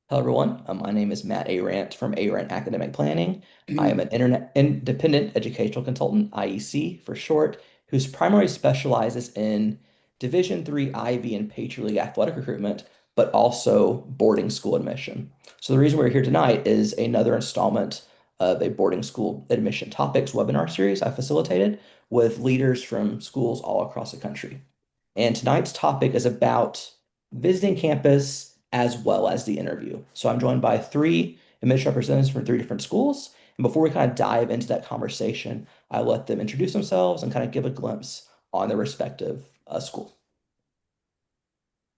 Hello, everyone. My name is Matt Arant from Arant Academic Planning. I am an internet independent educational consultant, IEC for short, whose primary specializes in Division III Ivy and Patriot League athletic recruitment, but also boarding school admission. So the reason we're here tonight is another installment of a boarding school admission topics webinar series I facilitated with leaders from schools all across the country. And tonight's topic is about visiting campus as well as the interview. So I'm joined by three admission representatives from three different schools. And before we kind of dive into that conversation, I let them introduce themselves and kind of give a glimpse on their respective school.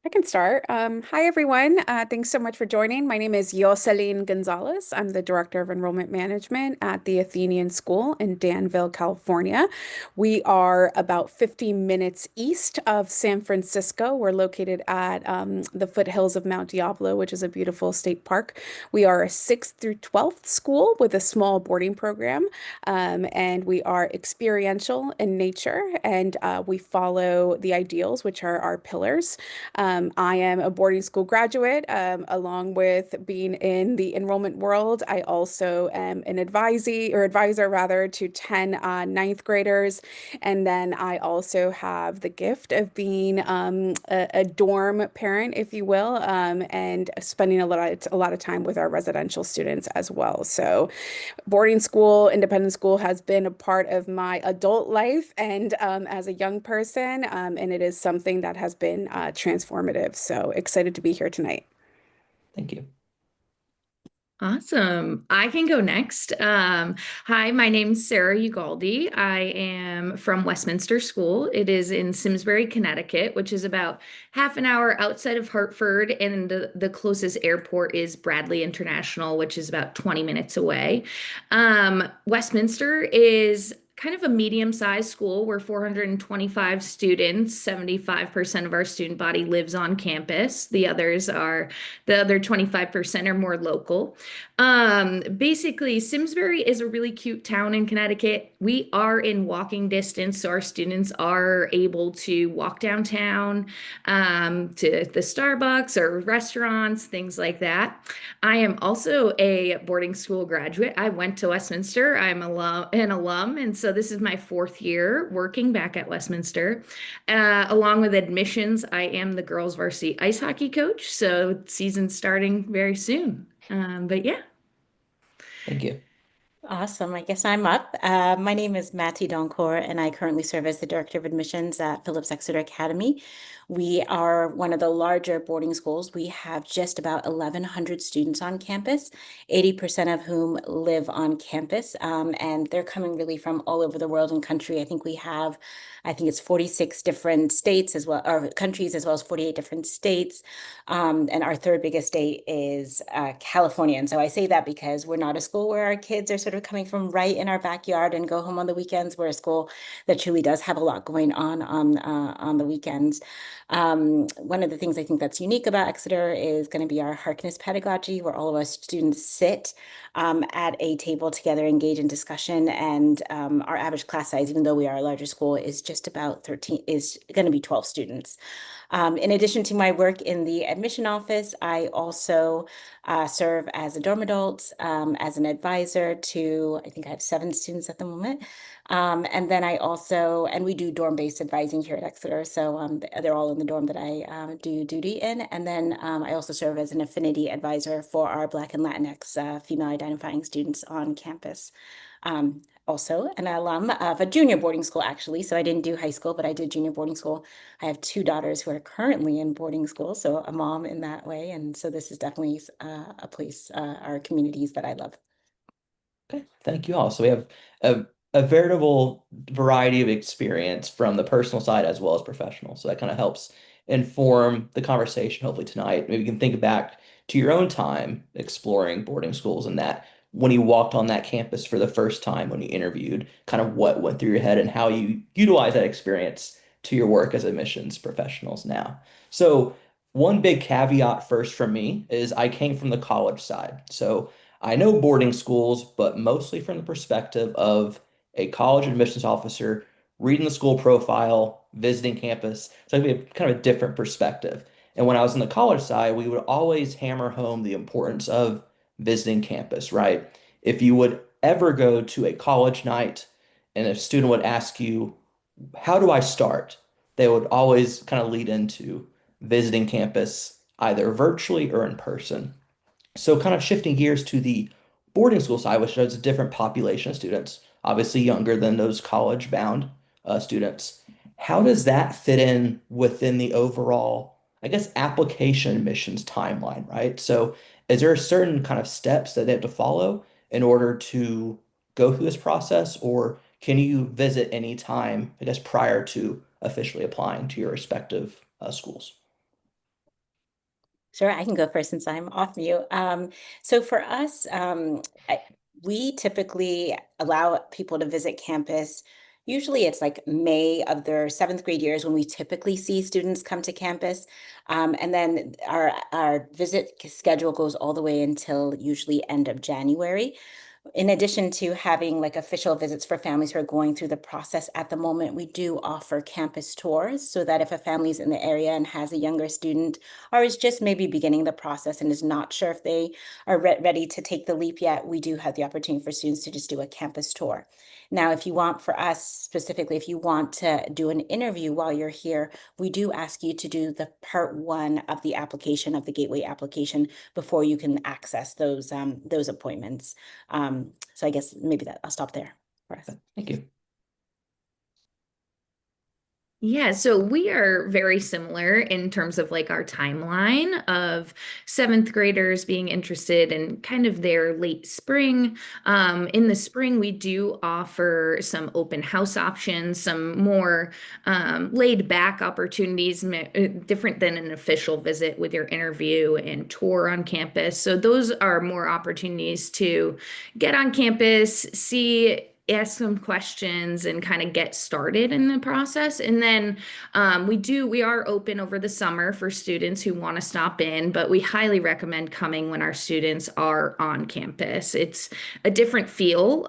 I can start. Hi, everyone. Thanks so much for joining. My name is Yoselin Gonzalez. I'm the Director of Enrollment Management at the Athenian School in Danville, California. We are about 50 minutes east of San Francisco. We're located at the foothills of Mount Diablo, which is a beautiful state park. We are a 6th through 12th school with a small boarding program, and we are experiential in nature, and we follow the ideals, which are our pillars. I am a boarding school graduate, along with being in the enrollment world. I also am an advisor rather to 10 ninth graders. And then I also have the gift of being a dorm parent, if you will, and spending a lot of time with our residential students as well. So boarding school, independent school has been a part of my adult life and as a young person, and it is something that has been transformative. So excited to be here tonight. Thank you. Awesome. I can go next. Hi, my name's Sarah Ugaldi. I am from Westminster School. It is in Simsbury, Connecticut, which is about half an hour outside of Hartford, and the closest airport is Bradley International, which is about 20 minutes away. Westminster is kind of a medium-sized school. We're 425 students. 75% of our student body lives on campus. The other 25% are more local. Basically, Simsbury is a really cute town in Connecticut. We are in walking distance, so our students are able to walk downtown to the Starbucks or restaurants, things like that. I am also a boarding school graduate. I went to Westminster. An alum, and so this is my fourth year working back at Westminster. Along with admissions, I am the girls varsity ice hockey coach, so season's starting very soon. But yeah. Thank you. Awesome. I guess I'm up. My name is Matty Doncourt, and I currently serve as the Director of Admissions at Phillips Exeter Academy. We are one of the larger boarding schools. We have just about 1,100 students on campus, 80% of whom live on campus, and they're coming really from all over the world and country. I think it's 46 different states as well, or countries, as well as 48 different states. And our third biggest state is California. And so I say that because we're not a school where our kids are sort of coming from right in our backyard and go home on the weekends. We're a school that truly does have a lot going on the weekends. One of the things I think that's unique about Exeter is going to be our Harkness pedagogy, where all of our students sit at a table together, engage in discussion, and our average class size, even though we are a larger school, is just about 13, is going to be 12 students. In addition to my work in the admission office, I also serve as a dorm adult, as an advisor to, I think I have 7 students at the moment. And then and we do dorm-based advising here at Exeter. So they're all in the dorm that I do duty in. And then I also serve as an affinity advisor for our Black and Latinx female identifying students on campus. Also an alum of a junior boarding school, actually. So I didn't do high school, but I did junior boarding school. I have 2 daughters who are currently in boarding school, so a mom in that way. And so this is definitely a place, our communities that I love. Okay, thank you all. So we have a veritable variety of experience from the personal side as well as professional. So that kind of helps inform the conversation, hopefully tonight. Maybe you can think back to your own time exploring boarding schools and that when you walked on that campus for the first time, when you interviewed, kind of what went through your head and how you utilize that experience to your work as admissions professionals now. So one big caveat first from me is I came from the college side. So I know boarding schools, but mostly from the perspective of a college admissions officer reading the school profile, visiting campus. So it'd be kind of a different perspective. And when I was on the college side, we would always hammer home the importance of visiting campus, right? If you would ever go to a college night and a student would ask you, how do I start? They would always kind of lead into visiting campus either virtually or in person. So, kind of shifting gears to the boarding school side, which has a different population of students, obviously younger than those college-bound students. How does that fit in within the overall, I guess, application admissions timeline, right? So, is there a certain kind of steps that they have to follow in order to go through this process, or can you visit any time, I guess, prior to officially applying to your respective schools? Sure, I can go first since I'm off mute. So for us, we typically allow people to visit campus. Usually it's like May of their seventh grade years when we typically see students come to campus. And then our visit schedule goes all the way until usually end of January. In addition to having like official visits for families who are going through the process at the moment, we do offer campus tours so that if a family is in the area and has a younger student or is just maybe beginning the process and is not sure if they are ready to take the leap yet, we do have the opportunity for students to just do a campus tour. Now, if you want for us specifically, if you want to do an interview while you're here, we do ask you to do the part one of the application of the gateway application before you can access those appointments. So I guess maybe that I'll stop there for us. Thank you. Yeah, so we are very similar in terms of like our timeline of seventh graders being interested in kind of their late spring. In the spring, we do offer some open house options, some more laid back opportunities, different than an official visit with your interview and tour on campus. So those are more opportunities to get on campus, see, ask some questions and kind of get started in the process. And then we are open over the summer for students who want to stop in, but we highly recommend coming when our students are on campus. It's a different feel,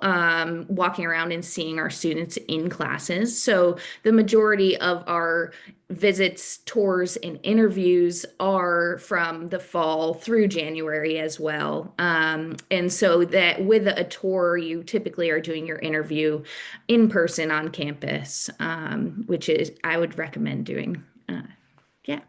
walking around and seeing our students in classes. So the majority of our visits, tours, and interviews are from the fall through January as well. And so that with a tour, you typically are doing your interview in person on campus, which is I would recommend doing. Yeah.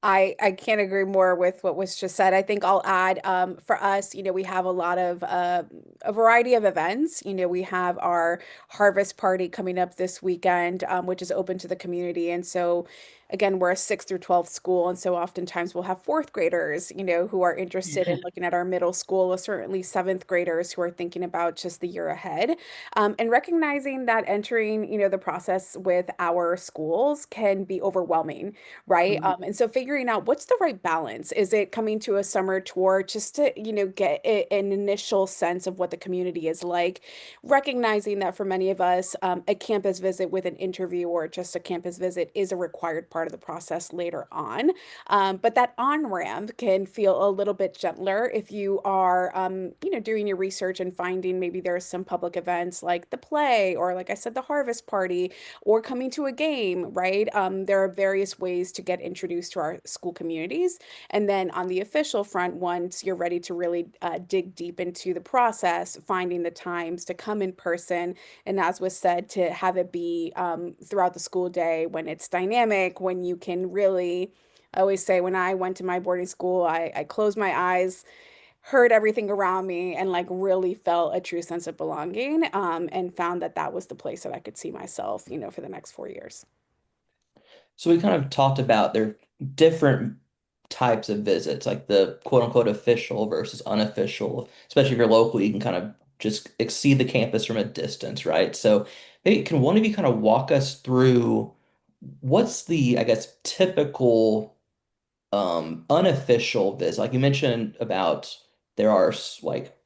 I can't agree more with what was just said. I think I'll add for us, we have a lot of a variety of events. We have our harvest party coming up this weekend, which is open to the community. And so, again, we're a 6th through 12th school. And so oftentimes we'll have fourth graders, who are interested in looking at our middle school, or certainly seventh graders who are thinking about just the year ahead. And recognizing that entering, the process with our schools can be overwhelming, right? And so figuring out what's the right balance. Is it coming to a summer tour just to, get an initial sense of what the community is like, recognizing that for many of us, a campus visit with an interview or just a campus visit is a required part of the process later on. But that on-ramp can feel a little bit gentler if you are, doing your research and finding maybe there's some public events like the play or, like I said, the harvest party or coming to a game, right? There are various ways to get introduced to our school communities. And then on the official front, once you're ready to really dig deep into the process, finding the times to come in person. And as was said, to have it be throughout the school day when it's dynamic, when you can really, I always say when I went to my boarding school, I closed my eyes, heard everything around me, and like really felt a true sense of belonging, and found that that was the place that I could see myself, for the next 4 years. So we kind of talked about there different types of visits, like the quote unquote official versus unofficial. Especially if you're local, you can kind of just see the campus from a distance, right? So maybe can one of you kind of walk us through what's the, I guess, typical unofficial visit? Like you mentioned about there are like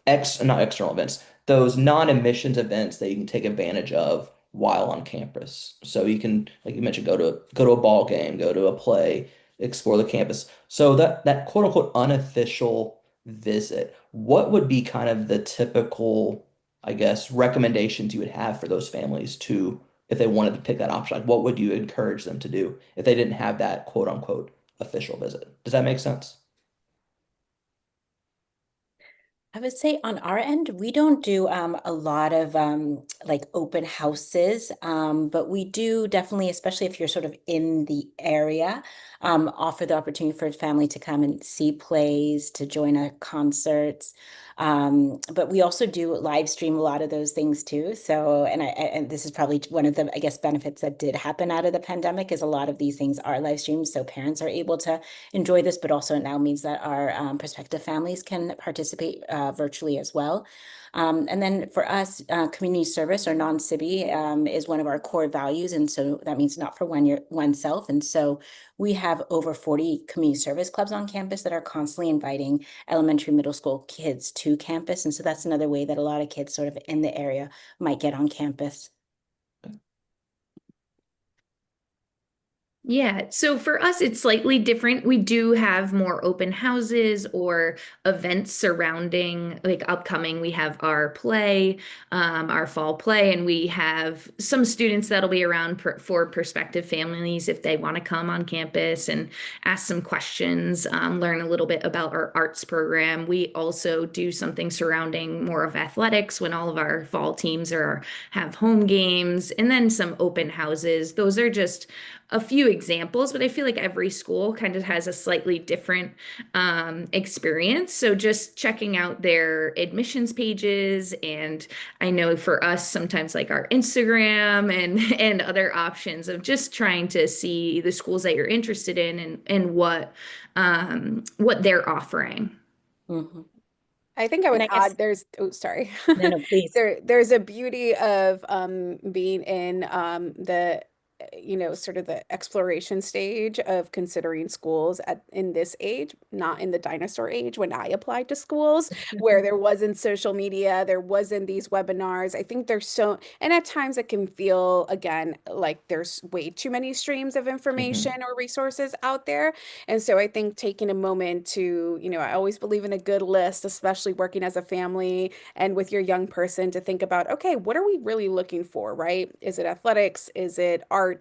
not external events, those non-admissions events that you can take advantage of while on campus. So you can, like you mentioned, go to a ball game, go to a play, explore the campus. So that quote unquote unofficial visit, what would be kind of the typical, I guess, recommendations you would have for those families to if they wanted to pick that option? Like, what would you encourage them to do if they didn't have that quote unquote official visit? Does that make sense? I would say on our end, we don't do a lot of like open houses, but we do definitely, especially if you're sort of in the area, offer the opportunity for a family to come and see plays, to join our concerts. But we also do live stream a lot of those things too. So, and this is probably one of the, I guess, benefits that did happen out of the pandemic is a lot of these things are live streamed, so parents are able to enjoy this, but also it now means that our prospective families can participate virtually as well. And then for us, community service or non-civi is one of our core values. And so that means not for oneself. And so we have over 40 community service clubs on campus that are constantly inviting elementary, middle school kids to campus. And so that's another way that a lot of kids sort of in the area might get on campus. Yeah, so for us, it's slightly different. We do have more open houses or events surrounding, like upcoming. We have our play, our fall play, and we have some students that'll be around for prospective families if they want to come on campus and ask some questions, learn a little bit about our arts program. We also do something surrounding more of athletics when all of our fall teams are have home games, and then some open houses. Those are just a few examples, but I feel like every school kind of has a slightly different experience. So just checking out their admissions pages, and I know for us sometimes like our Instagram and other options of just trying to see the schools that you're interested in and what they're offering. Mhm. I think I And would I guess, add there's oh sorry. no, no, please. There's a beauty of being in the sort of the exploration stage of considering schools in this age, not in the dinosaur age when I applied to schools, where there wasn't social media, there wasn't these webinars. I think there's so, and at times it can feel again like there's way too many streams of information Hmm. or resources out there. And so I think taking a moment to, I always believe in a good list, especially working as a family and with your young person to think about, okay, what are we really looking for, right? Is it athletics? Is it arts?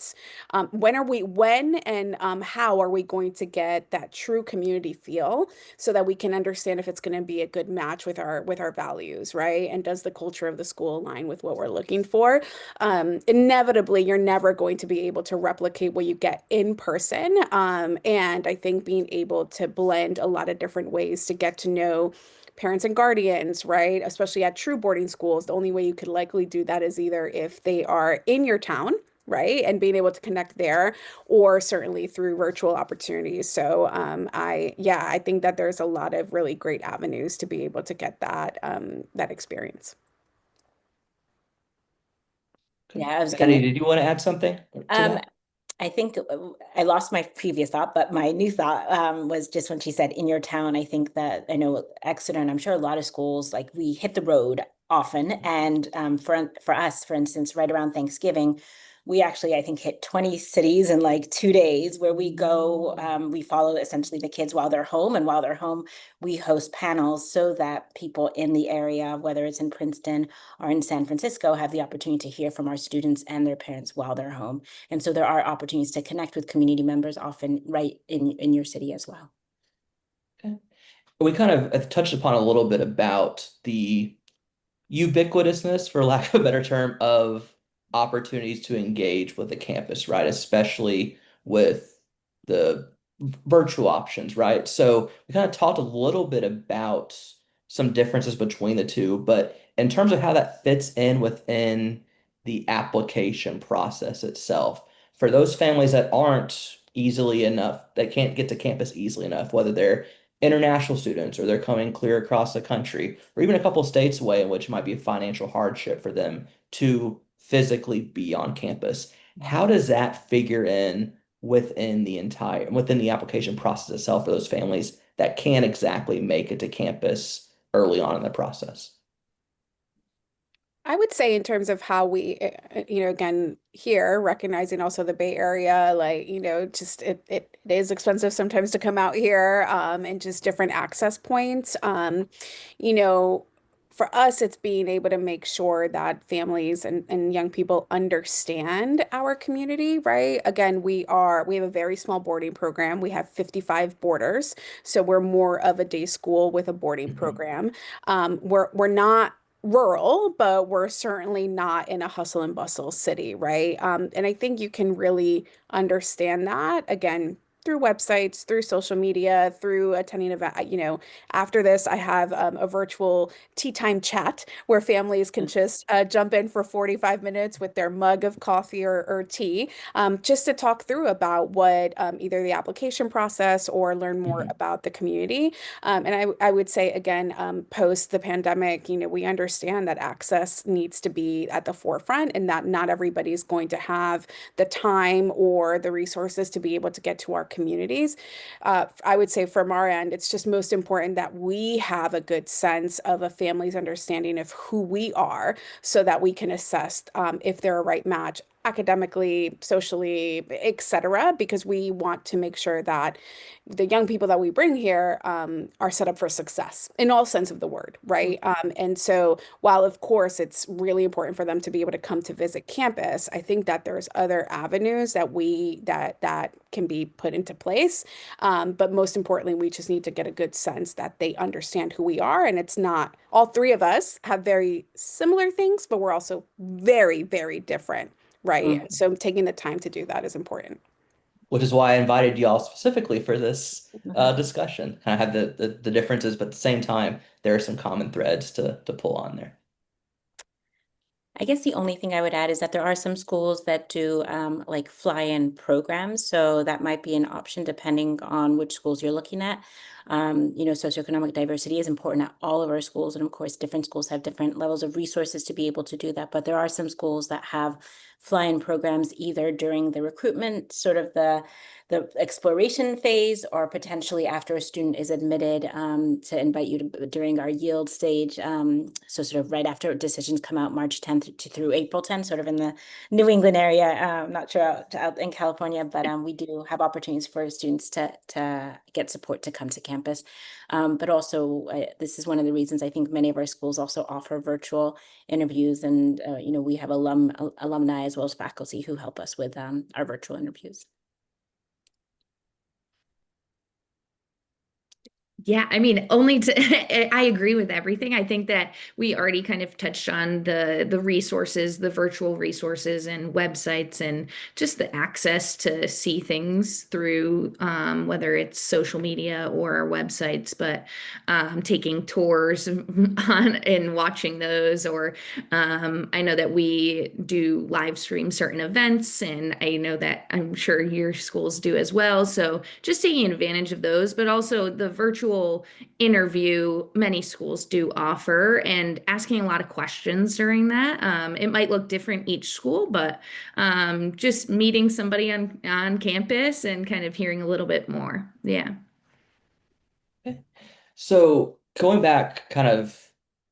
When and how are we going to get that true community feel so that we can understand if it's going to be a good match with our values, right? And does the culture of the school align with what we're looking for? Inevitably, you're never going to be able to replicate what you get in person. And I think being able to blend a lot of different ways to get to know parents and guardians, right? Especially at true boarding schools, the only way you could likely do that is either if they are in your town, right? And being able to connect there, or certainly through virtual opportunities. So yeah, I think that there's a lot of really great avenues to be able to get that experience. Okay. Yeah, I was Maddie, gonna did you want to add something to Um, that? I think I lost my previous thought, but my new thought was just when she said in your town. I think that I know Exeter, and I'm sure a lot of schools like we hit the road often. And for us, for instance, right around Thanksgiving, we actually I think hit 20 cities in like 2 days where we go. We follow essentially the kids while they're home, and while they're home, we host panels so that people in the area, whether it's in Princeton or in San Francisco, have the opportunity to hear from our students and their parents while they're home. And so there are opportunities to connect with community members often right in your city as well. Okay. We kind of touched upon a little bit about the ubiquitousness, for lack of a better term, of opportunities to engage with the campus, right? Especially with the virtual options, right? So we kind of talked a little bit about some differences between the two, but in terms of how that fits in within the application process itself, for those families that aren't easily enough, that can't get to campus easily enough, whether they're international students or they're coming clear across the country or even a couple states away in which might be a financial hardship for them to physically be on campus. How does that figure in within the application process itself for those families that can't exactly make it to campus early on in the process? I would say in terms of how we, again, here, recognizing also the Bay Area, like, just it is expensive sometimes to come out here, and just different access points. You know, for us, it's being able to make sure that families and young people understand our community, right? Again, we have a very small boarding program. We have 55 boarders, so we're more of a day school with a boarding Mhm. program. We're not rural, but we're certainly not in a hustle and bustle city, right? And I think you can really understand that again through websites, through social media, through attending event. After this, I have a virtual tea time chat where families can just jump in for 45 minutes with their mug of coffee or tea, just to talk through about what either the application process or learn more Mhm. about the community. And I would say again, post the pandemic, we understand that access needs to be at the forefront and that not everybody's going to have the time or the resources to be able to get to our communities. I would say from our end, it's just most important that we have a good sense of a family's understanding of who we are so that we can assess if they're a right match academically, socially, etc., because we want to make sure that the young people that we bring here are set up for success in all sense of the word, right? And so while of course it's really important for them to be able to come to visit campus, I think that there's other avenues that can be put into place. But most importantly, we just need to get a good sense that they understand who we are. And it's not all three of us have very similar things, but we're also very, very different, right? Mm. And so taking the time to do that is important. Which is why I invited y'all specifically for this Mhm. discussion. Kind of have the differences, but at the same time, there are some common threads to pull on there. I guess the only thing I would add is that there are some schools that do like fly-in programs. So that might be an option depending on which schools you're looking at. Socioeconomic diversity is important at all of our schools. And of course, different schools have different levels of resources to be able to do that. But there are some schools that have fly-in programs either during the recruitment, sort of the exploration phase, or potentially after a student is admitted, to invite you to during our yield stage. So sort of right after decisions come out March 10th through April 10th, sort of in the New England area. I'm not sure out in California, but we do have opportunities for students to get support to come to campus. But also, this is one of the reasons I think many of our schools also offer virtual interviews, and we have alumni as well as faculty who help us with our virtual interviews. Yeah, I mean, only to I agree with everything. I think that we already kind of touched on the resources, the virtual resources and websites and just the access to see things through whether it's social media or our websites, but taking tours on and watching those or I know that we do live stream certain events and I know that I'm sure your schools do as well. So just taking advantage of those, but also the virtual interview many schools do offer and asking a lot of questions during that. It might look different each school, but just meeting somebody on campus and kind of hearing a little bit more. Yeah. So going back kind of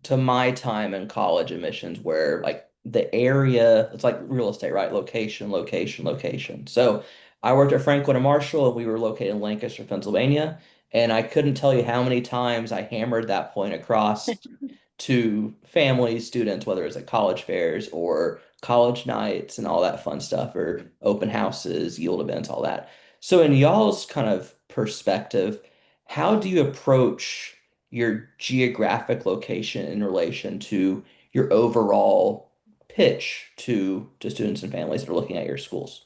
to my time in college admissions where like the area, it's like real estate, right? Location, location, location. So I worked at Franklin and Marshall and we were located in Lancaster, Pennsylvania. And I couldn't tell you how many times I hammered that point across to families, students, whether it's at college fairs or college nights and all that fun stuff, or open houses, yield events, all that. So, in y'all's kind of perspective, how do you approach your geographic location in relation to your overall pitch to students and families that are looking at your schools?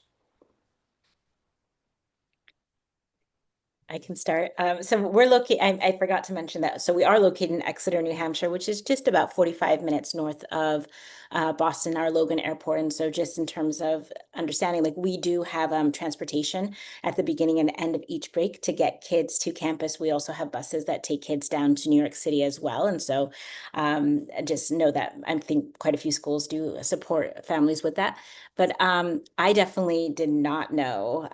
I can start. So we're located, I forgot to mention that. So we are located in Exeter, New Hampshire, which is just about 45 minutes north of Boston, our Logan Airport. And so just in terms of understanding, like we do have transportation at the beginning and end of each break to get kids to campus. We also have buses that take kids down to New York City as well. And so just know that I think quite a few schools do support families with that. But I definitely did not know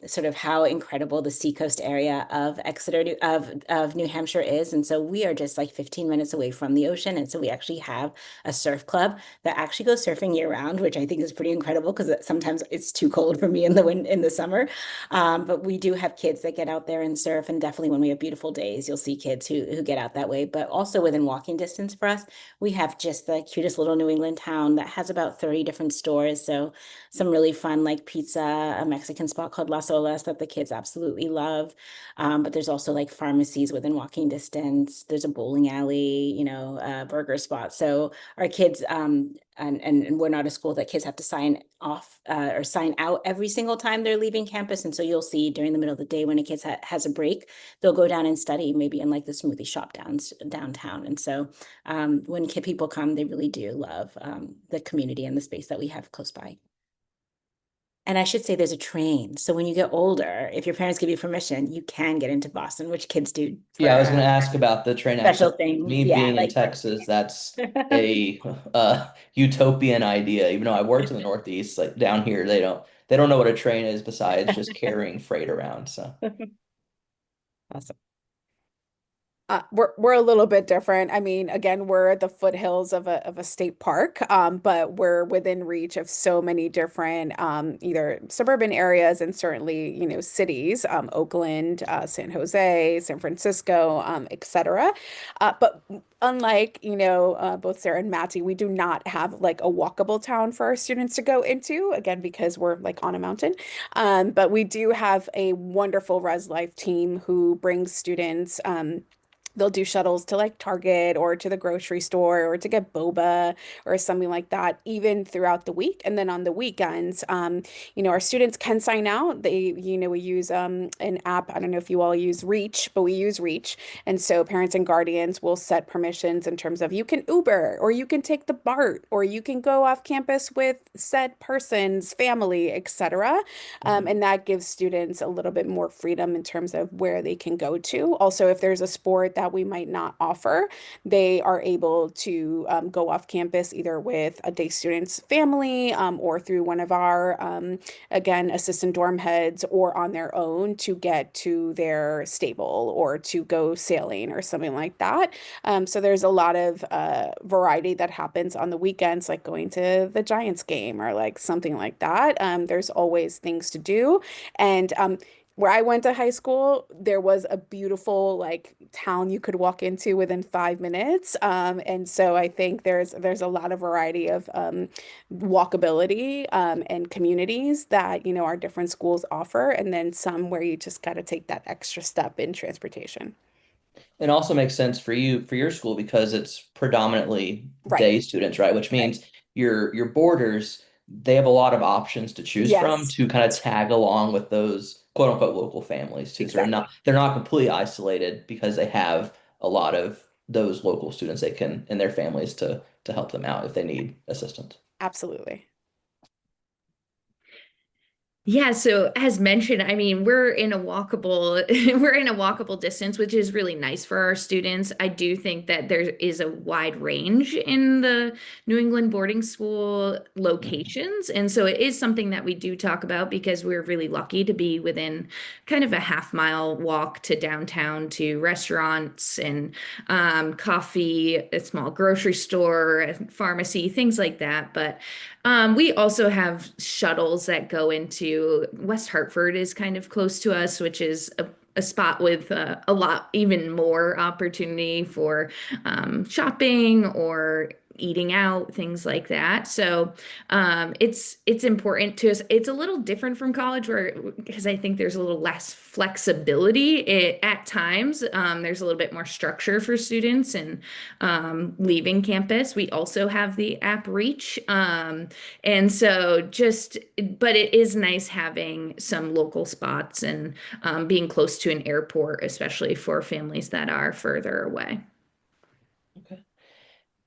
sort of how incredible the Seacoast coast area of Exeter, of New Hampshire is. And so we are just like 15 minutes away from the ocean. And so we actually have a surf club that actually goes surfing year round, which I think is pretty incredible because sometimes it's too cold for me in the summer. But we do have kids that get out there and surf. And definitely when we have beautiful days, you'll see kids who get out that way. But also within walking distance for us, we have just the cutest little New England town that has about 30 different stores. So some really fun like pizza, a Mexican spot called Las Olas that the kids absolutely love. But there's also like pharmacies within walking distance. There's a bowling alley, a burger spot. So our kids, and we're not a school that kids have to sign off or sign out every single time they're leaving campus. And so you'll see during the middle of the day when a kid has a break, they'll go down and study maybe in like the smoothie shop downtown. And so when people come, they really do love the community and the space that we have close by. And I should say there's a train. So when you get older, if your parents give you permission, you can get into Boston, which kids do Yeah, I was for going to ask about the train special access. things. Me Yeah, being in like Texas, that's a utopian idea. Even though I worked in the Northeast, like down here, they don't know what a train is besides just carrying freight around. So awesome. We're a little bit different. I mean, again, we're at the foothills of a state park, but we're within reach of so many different either suburban areas and certainly, cities, Oakland, San Jose, San Francisco, etc. But unlike, both Sarah and Matty, we do not have like a walkable town for our students to go into, again, because we're like on a mountain. But we do have a wonderful Res Life team who brings students. They'll do shuttles to like Target or to the grocery store or to get boba or something like that, even throughout the week. And then on the weekends, our students can sign out. We use an app. I don't know if you all use Reach, but we use Reach. And so parents and guardians will set permissions in terms of you can Uber or you can take the BART or you can go off campus with said person's family, etc. And that gives students a little bit more freedom in terms of where they can go to. Also, if there's a sport that we might not offer, they are able to go off campus either with a day student's family or through one of our, again, assistant dorm heads or on their own to get to their stable or to go sailing or something like that. So there's a lot of variety that happens on the weekends, like going to the Giants game or like something like that. There's always things to do. And where I went to high school, there was a beautiful like town you could walk into within 5 minutes. And so I think there's a lot of variety of walkability and communities that, our different schools offer, and then some where you just got to take that extra step in transportation. it also makes sense for your school because it's predominantly Right. day students, right? Which Right. means your boarders, they have a lot of options to choose from Yes, to kind of tag along with those quote unquote local families too. So exactly. they're not completely isolated because they have a lot of those local students they can and their families to help them out if they need assistance. Absolutely. Yeah, so as mentioned, I mean, we're in a walkable we're in a walkable distance, which is really nice for our students. I do think that there is a wide range in the New England boarding school Mhm. locations. And so it is something that we do talk about because we're really lucky to be within kind of a half-mile walk to downtown to restaurants and coffee, a small grocery store, a pharmacy, things like that. But we also have shuttles that go into West Hartford is kind of close to us, which is a spot with a lot, even more opportunity for shopping or eating out, things like that. So it's important to us. It's a little different from college where because I think there's a little less flexibility at times. There's a little bit more structure for students and leaving campus. We also have the app Reach. And so but it is nice having some local spots and being close to an airport, especially for families that are further away. Okay.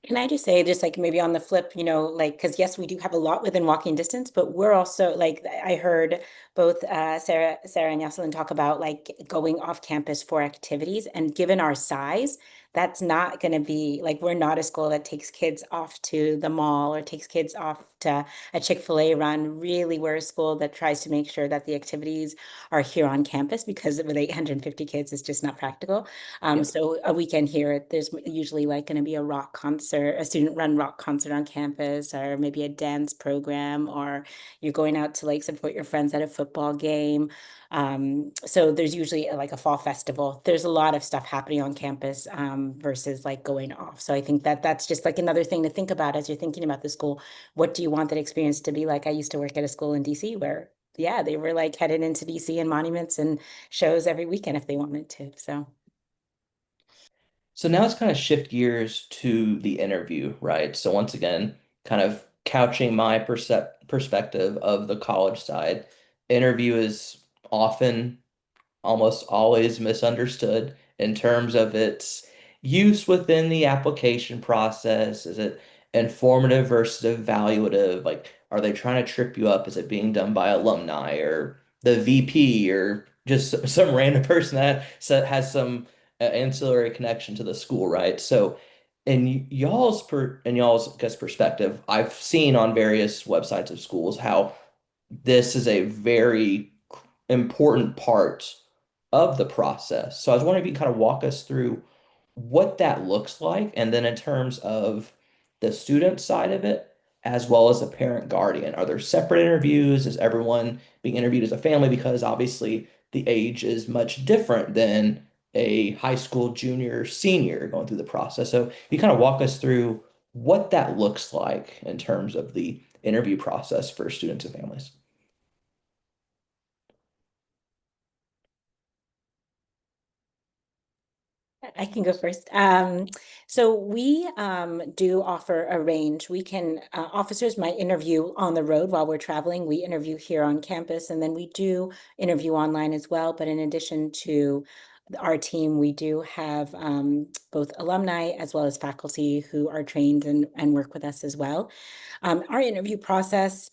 Can I just say, just like maybe on the flip, like, because yes, we do have a lot within walking distance, but we're also like, I heard both Sarah and Jocelyn talk about like going off campus for activities. And given our size, that's not going to be like, we're not a school that takes kids off to the mall or takes kids off to a Chick-fil-A run. Really, we're a school that tries to make sure that the activities are here on campus, because with 850 kids, it's just not practical. Yep. So a weekend here, there's usually like going to be a rock concert, a student run rock concert on campus, or maybe a dance program, or you're going out to like support your friends at a football game. So there's usually like a fall festival. There's a lot of stuff happening on campus, versus like going off. So I think that that's just like another thing to think about as you're thinking about the school. What do you want that experience to be like? I used to work at a school in DC where, yeah, they were like headed into DC and monuments and shows every weekend if they wanted to. So. So now let's kind of shift gears to the interview, right? So once again, kind of couching my perspective of the college side, interview is often almost always misunderstood in terms of its use within the application process. Is it informative versus evaluative? Like, are they trying to trip you up? Is it being done by alumni or the VP or just some random person that has some ancillary connection to the school, right? So, in y'all's guess perspective, I've seen on various websites of schools how this is a very important part of the process. So I was wondering if you kind of walk us through what that looks like, and then in terms of the student side of it, as well as the parent guardian. Are there separate interviews? Is everyone being interviewed as a family? Because obviously the age is much different than a high school junior, senior going through the process. So you kind of walk us through what that looks like in terms of the interview process for students and families. I can go first. So we do offer a range. We can, officers might interview on the road while we're traveling. We interview here on campus, and then we do interview online as well. But in addition to our team, we do have both alumni as well as faculty who are trained and work with us as well. Our interview process,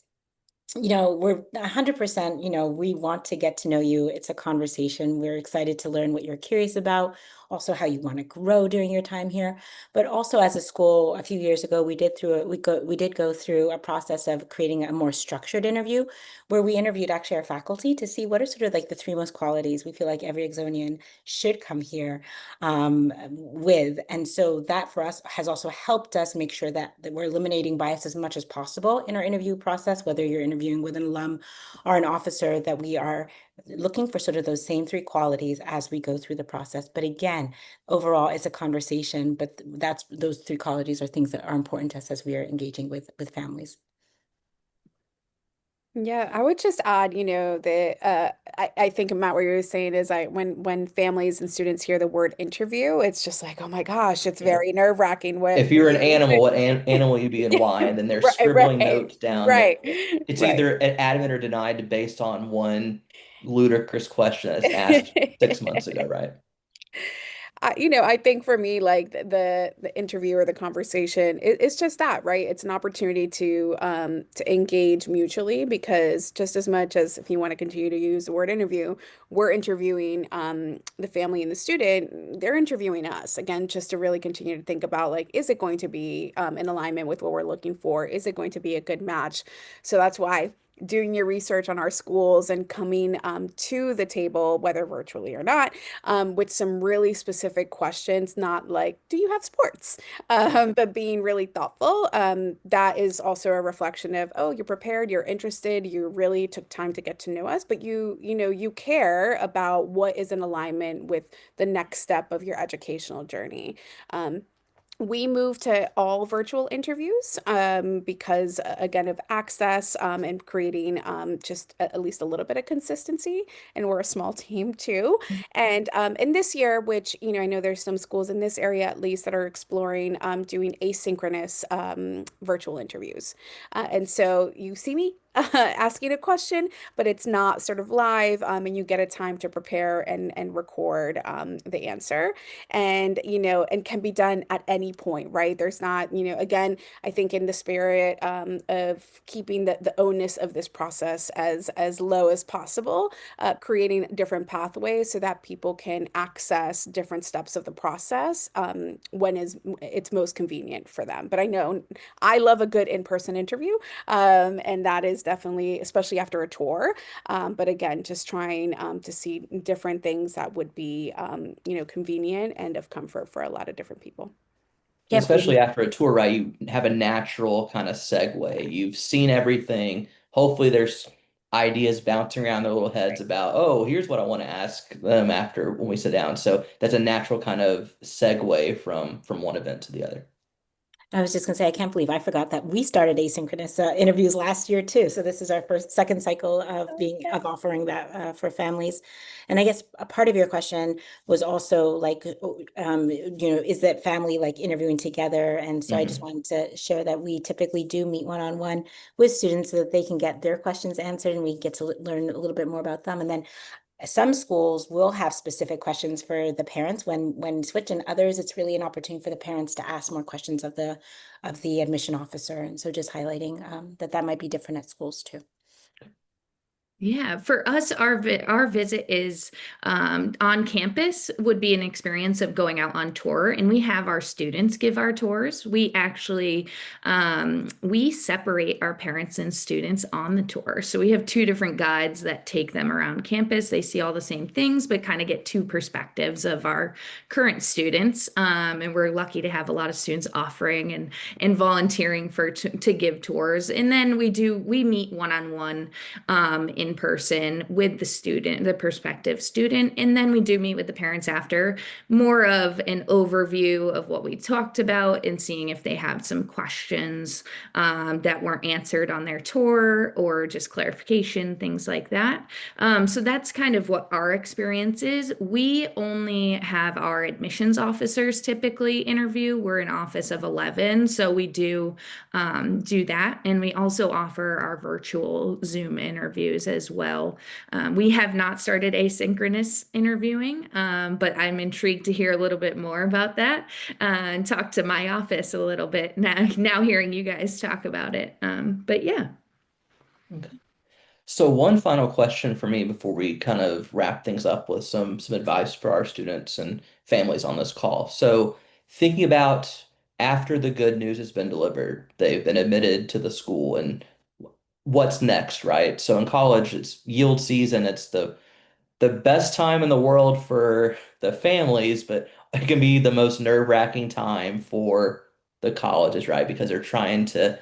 we're 100%, we want to get to know you. It's a conversation. We're excited to learn what you're curious about, also how you want to grow during your time here. But also as a school, a few years ago, we did go through a process of creating a more structured interview where we interviewed actually our faculty to see what are sort of like the three most qualities we feel like every Exonian should come here with. And so that for us has also helped us make sure that we're eliminating bias as much as possible in our interview process, whether you're interviewing with an alum or an officer, that we are looking for sort of those same three qualities as we go through the process. But again, overall, it's a conversation, but those three qualities are things that are important to us as we are engaging with families. Yeah, I would just add, that I think Matt, what you're saying is when families and students hear the word interview, it's just like, oh my gosh, it's Yeah. very nerve-wracking. What If you're an animal, what animal you be and Yeah, why? And then they're right, scribbling right, notes down that right, it's right. either an adamant or denied based on one ludicrous question that's asked 6 months ago, right? I think for me, like the interview or the conversation, it's just that, right? It's an opportunity to engage mutually, because just as much as, if you want to continue to use the word interview, we're interviewing the family and the student, they're interviewing us again, just to really continue to think about, like, is it going to be in alignment with what we're looking for? Is it going to be a good match? So that's why doing your research on our schools and coming to the table, whether virtually or not, with some really specific questions, not like, do you have sports? But being really thoughtful. That is also a reflection of, oh, you're prepared, you're interested, you really took time to get to know us, but you care about what is in alignment with the next step of your educational journey. We moved to all virtual interviews because, again, of access and creating just at least a little bit of consistency. And we're a small team too. And in this year, which, I know there's some schools in this area at least that are exploring doing asynchronous virtual interviews. And so you see me asking a question, but it's not sort of live, and you get a time to prepare and record the answer, and and can be done at any point, right? There's not, again, I think in the spirit of keeping the onus of this process as low as possible, creating different pathways so that people can access different steps of the process when it's most convenient for them. But I know I love a good in-person interview. And that is definitely, especially after a tour. But again, just trying to see different things that would be, convenient and of comfort for a lot of different people. Can't believe Especially after a tour, right? You have a natural kind of segue. You've seen everything. Hopefully, there's ideas bouncing around their little heads about, oh, here's what I want to ask them after when we sit down. So that's a natural kind of segue from one event to the other. I was just going to say, I can't believe I forgot that we started asynchronous interviews last year too. So this is our second cycle of offering that for families. And I guess a part of your question was also like, is that family like interviewing together? And so I just Mhm. wanted to share that we typically do meet one-on-one with students so that they can get their questions answered and we get to learn a little bit more about them. And then some schools will have specific questions for the parents when switch, and others it's really an opportunity for the parents to ask more questions of the admission officer. And so just highlighting that might be different at schools too. Yeah, for us, our visit is on campus would be an experience of going out on tour, and we have our students give our tours. We actually we separate our parents and students on the tour, so we have two different guides that take them around campus. They see all the same things, but kind of get two perspectives of our current students. And we're lucky to have a lot of students offering and volunteering to give tours, and then we meet one-on-one in person with the student, the prospective student. And then we do meet with the parents after, more of an overview of what we talked about and seeing if they have some questions that weren't answered on their tour or just clarification, things like that. So that's kind of what our experience is. We only have our admissions officers typically interview. We're an office of 11, so we do that. And we also offer our virtual Zoom interviews as well. We have not started asynchronous interviewing, but I'm intrigued to hear a little bit more about that and talk to my office a little bit now hearing you guys talk about it. But yeah. Okay. So one final question for me before we kind of wrap things up with some advice for our students and families on this call. So thinking about after the good news has been delivered, they've been admitted to the school and what's next, right? So in college, it's yield season. It's the best time in the world for the families, but it can be the most nerve-wracking time for the colleges, right? Because they're trying to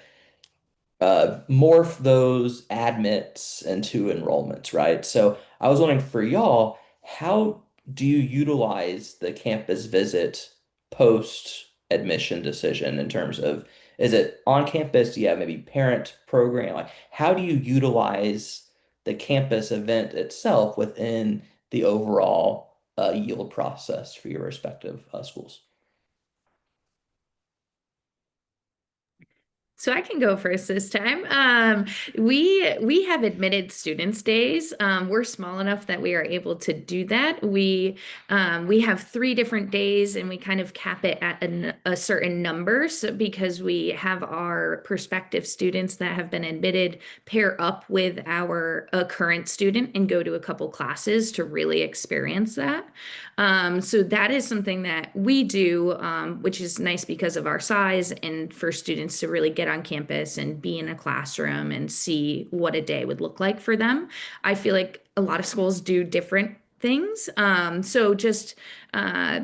morph those admits into enrollments, right? So I was wondering for y'all, how do you utilize the campus visit post admission decision in terms of is it on campus? Do you have maybe parent program? Like how do you utilize the campus event itself within the overall yield process for your respective schools? So I can go first this time. We have admitted students days. We're small enough that we are able to do that. We have 3 different days, and we kind of cap it at a certain number. So because we have our prospective students that have been admitted pair up with our current student and go to a couple classes to really experience that. So that is something that we do, which is nice because of our size and for students to really get on campus and be in a classroom and see what a day would look like for them. I feel like a lot of schools do different things. So just uh,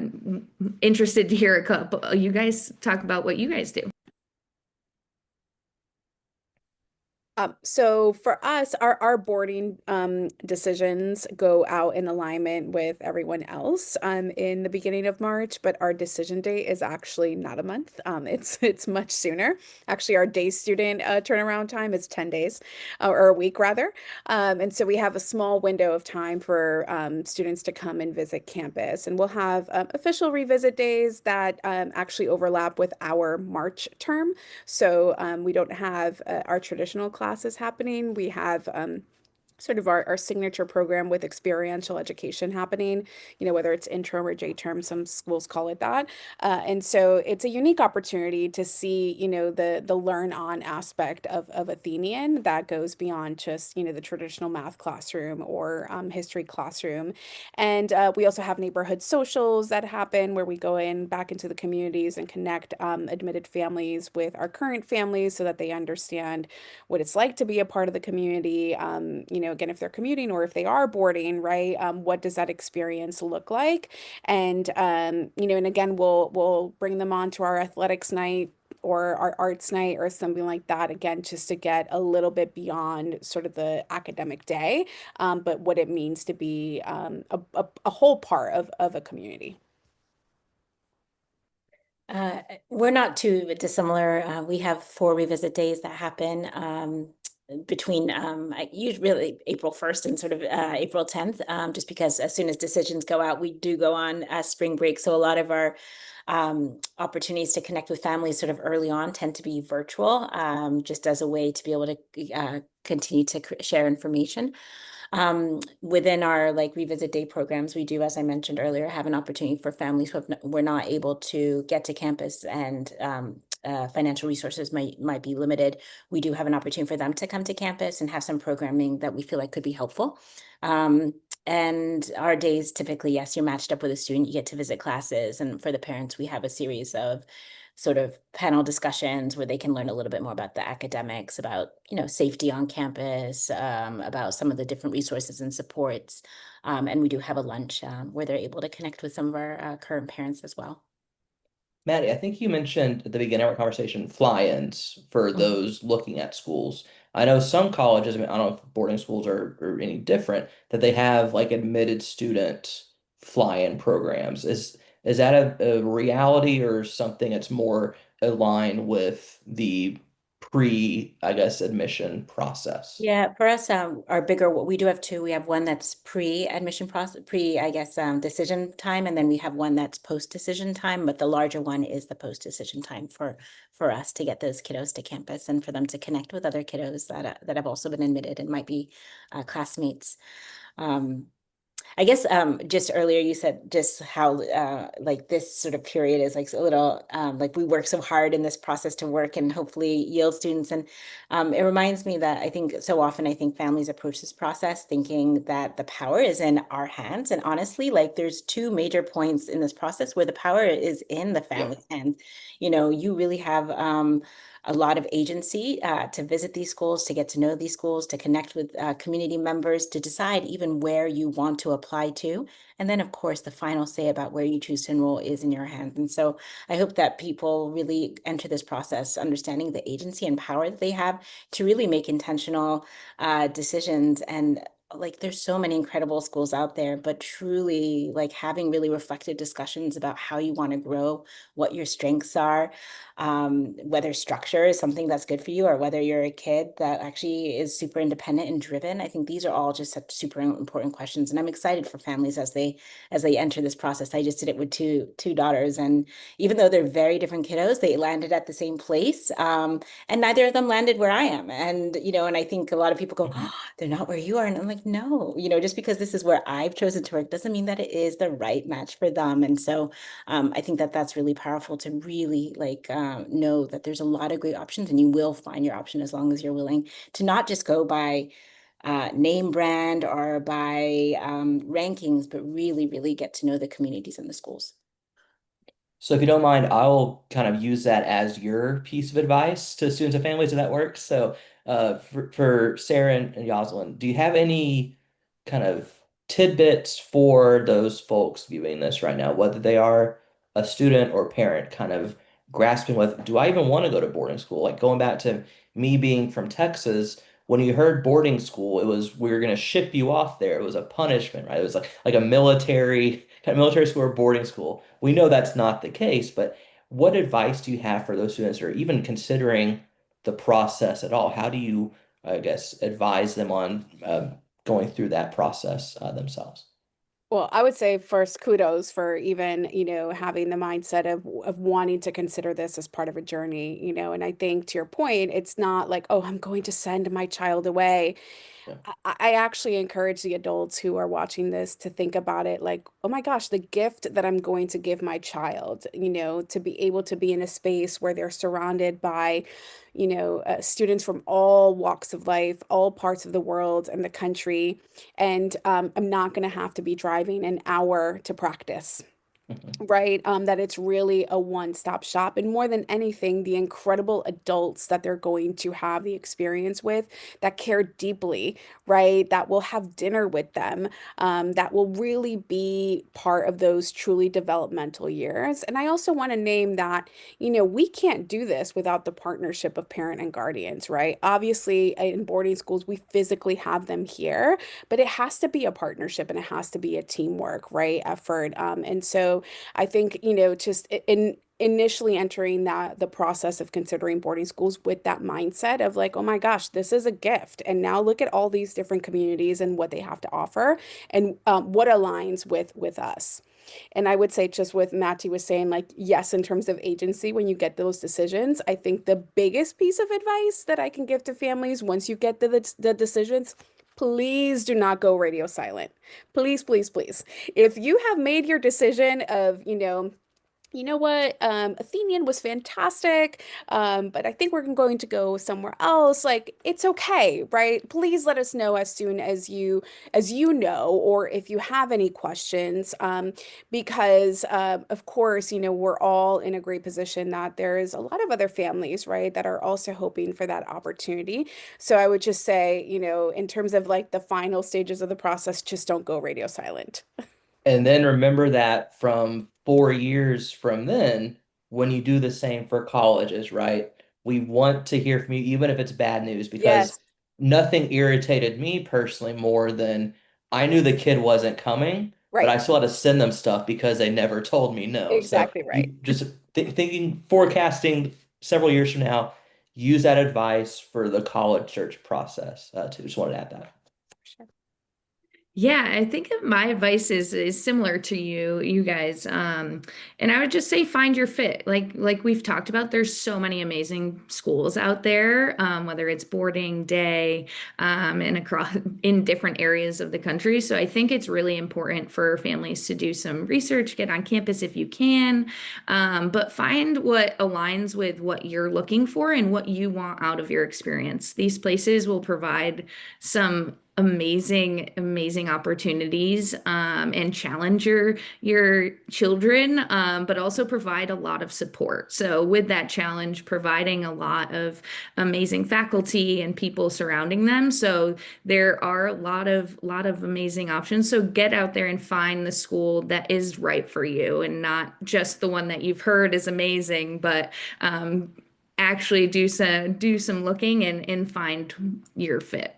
interested to hear a couple, you guys talk about what you guys do. So for us, our boarding decisions go out in alignment with everyone else in the beginning of March, but our decision date is actually not a month. It's much sooner. Actually, our day student turnaround time is 10 days or a week rather. And so we have a small window of time for students to come and visit campus. And we'll have official revisit days that actually overlap with our March term. So we don't have our traditional class classes happening. We have sort of our signature program with experiential education happening, whether it's interim or J-term, some schools call it that. And so it's a unique opportunity to see, the learn on aspect of Athenian that goes beyond just, the traditional math classroom or history classroom. And we also have neighborhood socials that happen where we go in back into the communities and connect admitted families with our current families so that they understand what it's like to be a part of the community. Again, if they're commuting or if they are boarding, right? What does that experience look like? And and again, we'll bring them on to our athletics night or our arts night or something like that, again, just to get a little bit beyond sort of the academic day, but what it means to be a whole part of a community. We're not too dissimilar. We have 4 revisit days that happen between usually April 1st and sort of April 10th, just because as soon as decisions go out, we do go on spring break. So a lot of our opportunities to connect with families sort of early on tend to be virtual, just as a way to be able to continue to share information. Within our like revisit day programs, we do, as I mentioned earlier, have an opportunity for families who were not able to get to campus and financial resources might be limited. We do have an opportunity for them to come to campus and have some programming that we feel like could be helpful. And our days typically, yes, you're matched up with a student, you get to visit classes. And for the parents, we have a series of sort of panel discussions where they can learn a little bit more about the academics, about, safety on campus, about some of the different resources and supports. And we do have a lunch where they're able to connect with some of our current parents as well. Maddie, I think you mentioned at the beginning of our conversation fly-ins for those looking at schools. I know some colleges, I mean, I don't know if boarding schools are any different, that they have like admitted student fly-in programs. Is that a reality or something that's more aligned with the pre, I guess, admission process? Yeah, for us, our bigger, we do have 2. We have one that's pre-admission process, I guess, decision time, and then we have one that's post-decision time. But the larger one is the post-decision time for us to get those kiddos to campus and for them to connect with other kiddos that have also been admitted and might be classmates. I guess just earlier you said just how like this sort of period is like a little like we work so hard in this process to work and hopefully yield students. And it reminds me that I think so often I think families approach this process thinking that the power is in our hands. And honestly, like there's 2 major points in this process where the power is in the family's hands. You really have a lot of agency to visit these schools, to get to know these schools, to connect with community members, to decide even where you want to apply to. And then, of course, the final say about where you choose to enroll is in your hands. And so I hope that people really enter this process understanding the agency and power that they have to really make intentional decisions. And like there's so many incredible schools out there, but truly like having really reflective discussions about how you want to grow, what your strengths are, whether structure is something that's good for you or whether you're a kid that actually is super independent and driven. I think these are all just such super important questions. And I'm excited for families as they enter this process. I just did it with two daughters. And even though they're very different kiddos, they landed at the same place. And neither of them landed where I am. And, and I think a lot of people go, oh, they're not where you are. And I'm like, no, just because this is where I've chosen to work doesn't mean that it is the right match for them. And so I think that that's really powerful to really like know that there's a lot of great options and you will find your option as long as you're willing to not just go by name brand or by rankings, but really, really get to know the communities and the schools. So if you don't mind, I'll kind of use that as your piece of advice to students and families if that works. So for Sarah and Yoselin, do you have any kind of tidbits for those folks viewing this right now, whether they are a student or parent, kind of grasping with, do I even want to go to boarding school? Like going back to me being from Texas, when you heard boarding school, it was we were going to ship you off there. It was a punishment, right? It was like a military kind of military school or boarding school. We know that's not the case, but what advice do you have for those students who are even considering the process at all? How do you, I guess, advise them on going through that process themselves? Well, I would say first, kudos for even, having the mindset of wanting to consider this as part of a journey, and I think to your point, it's not like, oh, I'm going to send my child away. Yeah. I actually encourage the adults who are watching this to think about it like, oh my gosh, the gift that I'm going to give my child, to be able to be in a space where they're surrounded by, students from all walks of life, all parts of the world and the country. And I'm not going to have to be driving an hour to practice. Mhm. Right? That it's really a one-stop shop. And more than anything, the incredible adults that they're going to have the experience with that care deeply, right? That will have dinner with them, that will really be part of those truly developmental years. And I also want to name that, we can't do this without the partnership of parent and guardians, right? Obviously, in boarding schools, we physically have them here, but it has to be a partnership and it has to be a teamwork, right? Effort. And so, I think, just in initially entering the process of considering boarding schools with that mindset of like, oh my gosh, this is a gift. And now look at all these different communities and what they have to offer and what aligns with us. And I would say, just with Matty was saying, like, yes, in terms of agency, when you get those decisions, I think the biggest piece of advice that I can give to families once you get the decisions, please do not go radio silent. Please, please, please. If you have made your decision of, you know what? Athenian was fantastic, but I think we're going to go somewhere else. Like, it's okay, right? Please let us know as soon as you know, or if you have any questions, because of course, we're all in a great position that there is a lot of other families, right, that are also hoping for that opportunity. So I would just say, in terms of like the final stages of the process, just don't go radio silent. And then remember that from 4 years from then, when you do the same for colleges, right? We want to hear from you, even if it's bad news, because Yes, nothing irritated me personally more than I knew the kid wasn't coming, but right. I still had to send them stuff because they never told me no. So Exactly right. you just thinking, forecasting several years from now, use that advice for the college search process too. Just wanted to add that. Sure. Yeah, I think my advice is similar to you guys. And I would just say find your fit. Like we've talked about, there's so many amazing schools out there, whether it's boarding, day, and across in different areas of the country. So I think it's really important for families to do some research, get on campus if you can, but find what aligns with what you're looking for and what you want out of your experience. These places will provide some amazing opportunities, and challenge your children, but also provide a lot of support. So with that challenge, providing a lot of amazing faculty and people surrounding them. So there are a lot of amazing options. So get out there and find the school that is right for you, and not just the one that you've heard is amazing, but actually do some looking and find your fit.